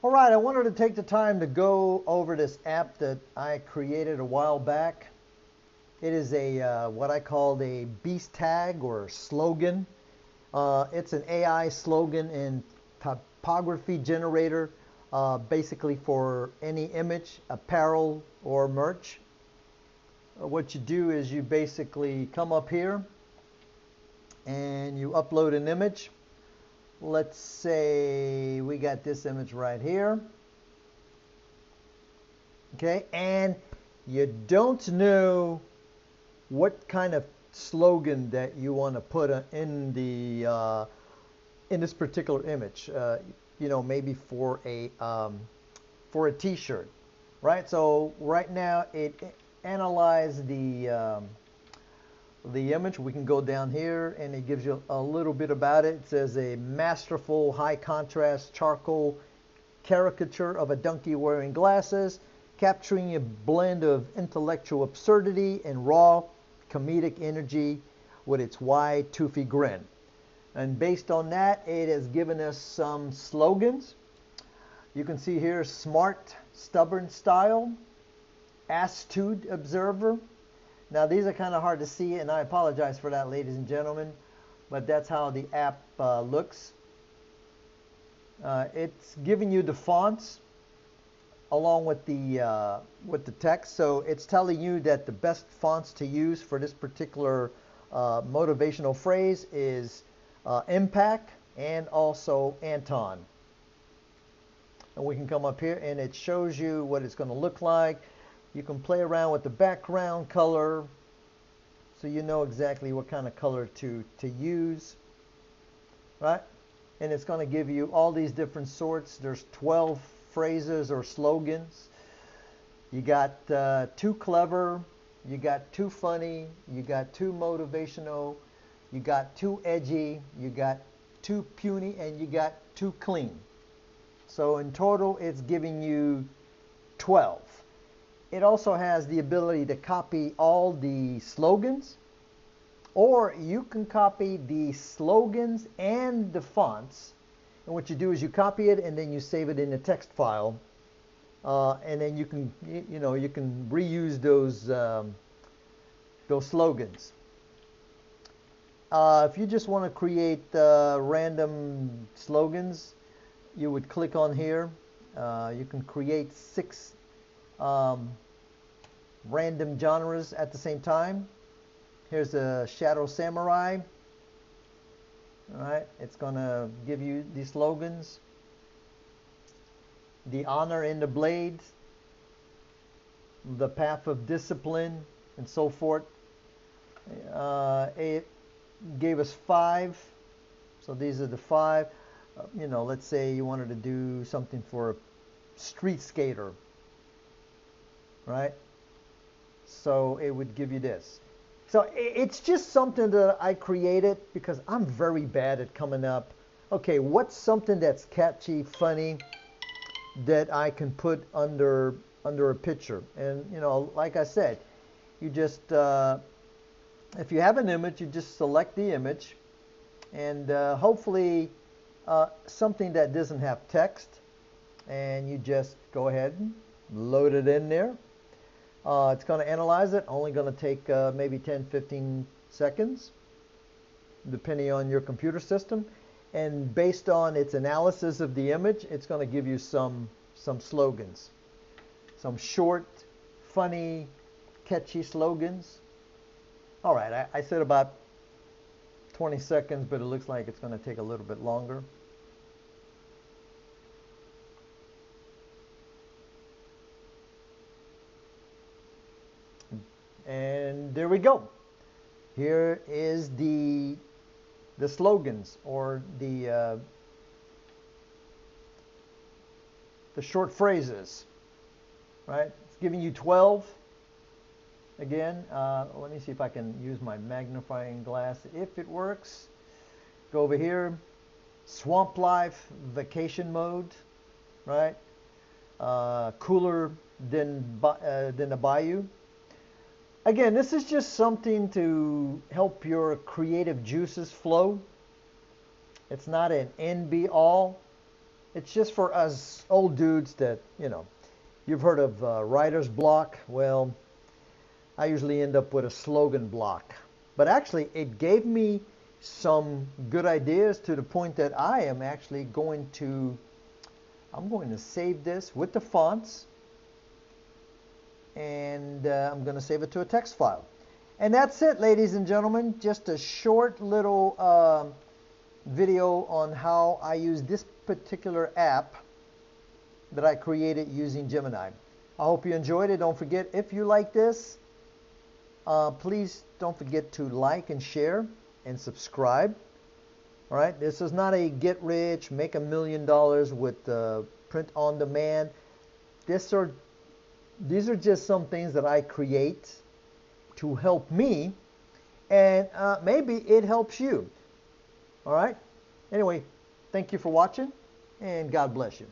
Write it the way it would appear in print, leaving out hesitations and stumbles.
All right, I wanted to take the time to go over this app that I created a while back. It is a what I called a beast tag or slogan. It's an AI slogan and typography generator, basically for any image, apparel, or merch. What you do is you basically come up here and you upload an image. Let's say we got this image right here. Okay, and you don't know what kind of slogan that you want to put in this particular image. You know, maybe for a T-shirt, right? So right now it analyzed the image. We can go down here and it gives you a little bit about it. It says a masterful high contrast charcoal caricature of a donkey wearing glasses, capturing a blend of intellectual absurdity and raw comedic energy with its wide toothy grin. And based on that, it has given us some slogans. You can see here: smart, stubborn style, astute observer. Now these are kind of hard to see, and I apologize for that, ladies and gentlemen, but that's how the app looks. It's giving you the fonts along with the text, so it's telling you that the best fonts to use for this particular motivational phrase is Impact and also Anton. And we can come up here and it shows you what it's going to look like. You can play around with the background color so you know exactly what kind of color to use, right? And it's going to give you all these different sorts. There's 12 phrases or slogans. You got too clever, you got too funny, you got too motivational, you got too edgy, you got too puny, and you got too clean. So in total, it's giving you 12. It also has the ability to copy all the slogans, or you can copy the slogans and the fonts. And what you do is you copy it and then you save it in a text file, and then you can you can reuse those slogans. If you just want to create random slogans, you would click on here. You can create 6 random genres at the same time. Here's a Shadow Samurai. All right, it's going to give you these slogans. The Honor in the Blade, The Path of Discipline, and so forth. It gave us 5. So these are the 5. You know, let's say you wanted to do something for a street skater, right? So it would give you this. So it's just something that I created because I'm very bad at coming up. Okay, what's something that's catchy, funny, that I can put under a picture? And you know, like I said, you just if you have an image, you just select the image, and hopefully something that doesn't have text, and you just go ahead and load it in there. It's going to analyze it, only going to take maybe 10-15 seconds, depending on your computer system. And based on its analysis of the image, it's going to give you some slogans, some short, funny, catchy slogans. All right, I said about 20 seconds, but it looks like it's going to take a little bit longer. And there we go. Here is the slogans, or the short phrases, right? It's giving you 12. Again, let me see if I can use my magnifying glass. If it works, go over here. Swamp life, vacation mode, right? Cooler than the bayou. Again, this is just something to help your creative juices flow. It's not an end be all. It's just for us old dudes that, you've heard of writer's block. Well, I usually end up with a slogan block. But actually, it gave me some good ideas to the point that I'm going to save this with the fonts, and I'm going to save it to a text file. And that's it, ladies and gentlemen. Just a short little video on how I use this particular app that I created using Gemini. I hope you enjoyed it. Don't forget, if you like this, please don't forget to like and share and subscribe. All right, this is not a get rich, make $1 million with print on demand. These are just some things that I create to help me, and maybe it helps you. All right. Anyway, thank you for watching, and God bless you.